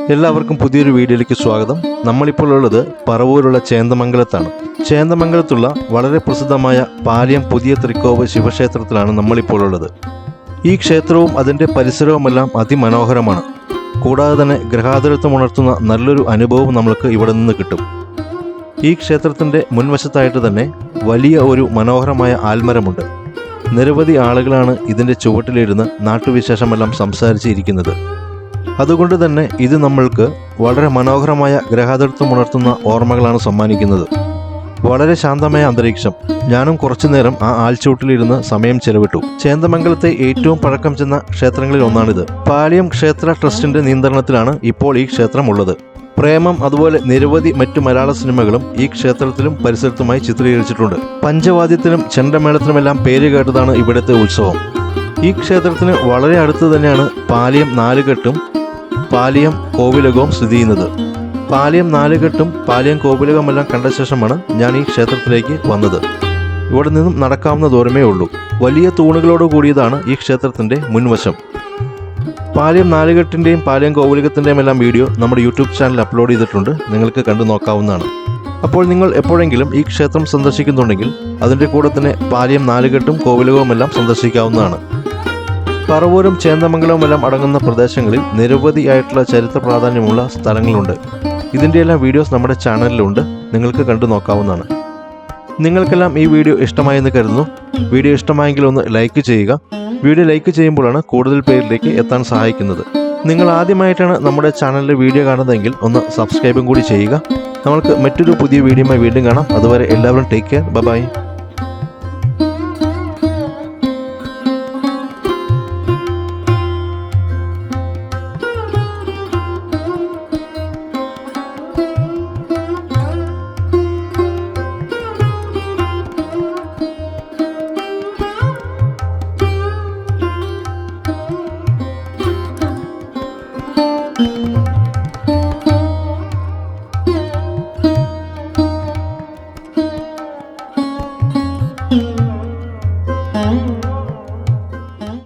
എല്ലാവർക്കും പുതിയൊരു വീഡിയോയിലേക്ക് സ്വാഗതം. നമ്മളിപ്പോൾ ഉള്ളത് പറവൂരുള്ള ചേന്ദമംഗലത്താണ്. ചേന്ദമംഗലത്തുള്ള വളരെ പ്രസിദ്ധമായ പാലിയം പുതിയ തൃക്കോവ് ശിവക്ഷേത്രത്തിലാണ് നമ്മളിപ്പോൾ ഉള്ളത്. ഈ ക്ഷേത്രവും അതിൻ്റെ പരിസരവുമെല്ലാം അതിമനോഹരമാണ്. കൂടാതെ തന്നെ ഗ്രഹാതുരത്വം ഉണർത്തുന്ന നല്ലൊരു അനുഭവം നമ്മൾക്ക് ഇവിടെ നിന്ന് കിട്ടും. ഈ ക്ഷേത്രത്തിൻ്റെ മുൻവശത്തായിട്ട് തന്നെ വലിയ ഒരു മനോഹരമായ ആൽമരമുണ്ട്. നിരവധി ആളുകളാണ് ഇതിൻ്റെ ചുവട്ടിലിരുന്ന് നാട്ടുവിശേഷമെല്ലാം സംസാരിച്ചിരിക്കുന്നത്. അതുകൊണ്ട് തന്നെ ഇത് നമ്മൾക്ക് വളരെ മനോഹരമായ ഗ്രഹാതുരത്വം ഉണർത്തുന്ന ഓർമ്മകളാണ് സമ്മാനിക്കുന്നത്. വളരെ ശാന്തമായ അന്തരീക്ഷം. ഞാനും കുറച്ചു നേരം ആ ആൽച്ചൂട്ടിലിരുന്ന് സമയം ചെലവിട്ടു. ചേന്ദമംഗലത്തെ ഏറ്റവും പഴക്കം ചെന്ന ക്ഷേത്രങ്ങളിൽ ഒന്നാണിത്. പാലിയം ക്ഷേത്ര ട്രസ്റ്റിന്റെ നിയന്ത്രണത്തിലാണ് ഇപ്പോൾ ഈ ക്ഷേത്രം ഉള്ളത്. പ്രേമം അതുപോലെ നിരവധി മറ്റു മലയാള സിനിമകളും ഈ ക്ഷേത്രത്തിലും പരിസരത്തുമായി ചിത്രീകരിച്ചിട്ടുണ്ട്. പഞ്ചവാദ്യത്തിനും ചെണ്ടമേളത്തിനുമെല്ലാം പേര് കേട്ടതാണ് ഇവിടുത്തെ ഉത്സവം. ഈ ക്ഷേത്രത്തിന് വളരെ അടുത്ത് തന്നെയാണ് പാലിയം നാലുകെട്ടും പാലിയം കോവിലകവും സ്ഥിതി ചെയ്യുന്നത്. പാലിയം നാലുകെട്ടും പാലിയം കോവിലകമെല്ലാം കണ്ട ശേഷമാണ് ഞാൻ ഈ ക്ഷേത്രത്തിലേക്ക് വന്നത്. ഇവിടെ നിന്നും നടക്കാവുന്ന ദൂരമേ ഉള്ളൂ. വലിയ തൂണുകളോട് കൂടിയതാണ് ഈ ക്ഷേത്രത്തിൻ്റെ മുൻവശം. പാലിയം നാലുകെട്ടിൻ്റെയും പാലിയം കോവിലകത്തിൻ്റെയും എല്ലാം വീഡിയോ നമ്മുടെ യൂട്യൂബ് ചാനൽ അപ്ലോഡ് ചെയ്തിട്ടുണ്ട്. നിങ്ങൾക്ക് കണ്ടു നോക്കാവുന്നതാണ്. അപ്പോൾ നിങ്ങൾ എപ്പോഴെങ്കിലും ഈ ക്ഷേത്രം സന്ദർശിക്കുന്നുണ്ടെങ്കിൽ അതിൻ്റെ കൂടെ തന്നെ പാലിയം നാലുകെട്ടും കോവിലകവുമെല്ലാം സന്ദർശിക്കാവുന്നതാണ്. പറവൂരും ചേന്ദമംഗലവുമെല്ലാം അടങ്ങുന്ന പ്രദേശങ്ങളിൽ നിരവധിയായിട്ടുള്ള ചരിത്ര പ്രാധാന്യമുള്ള സ്ഥലങ്ങളുണ്ട്. ഇതിൻ്റെ എല്ലാം വീഡിയോസ് നമ്മുടെ ചാനലിലുണ്ട്. നിങ്ങൾക്ക് കണ്ടു നോക്കാവുന്നതാണ്. നിങ്ങൾക്കെല്ലാം ഈ വീഡിയോ ഇഷ്ടമായെന്ന് കരുതുന്നു. വീഡിയോ ഇഷ്ടമായെങ്കിൽ ഒന്ന് ലൈക്ക് ചെയ്യുക. വീഡിയോ ലൈക്ക് ചെയ്യുമ്പോഴാണ് കൂടുതൽ പേരിലേക്ക് എത്താൻ സഹായിക്കുന്നത്. നിങ്ങൾ ആദ്യമായിട്ടാണ് നമ്മുടെ ചാനലിലെ വീഡിയോ കാണുന്നതെങ്കിൽ ഒന്ന് സബ്സ്ക്രൈബും കൂടി ചെയ്യുക. നമുക്ക് മറ്റൊരു പുതിയ വീഡിയോയുമായി വീണ്ടും കാണാം. അതുവരെ എല്ലാവരും ടേക്ക് കെയർ. ബൈ.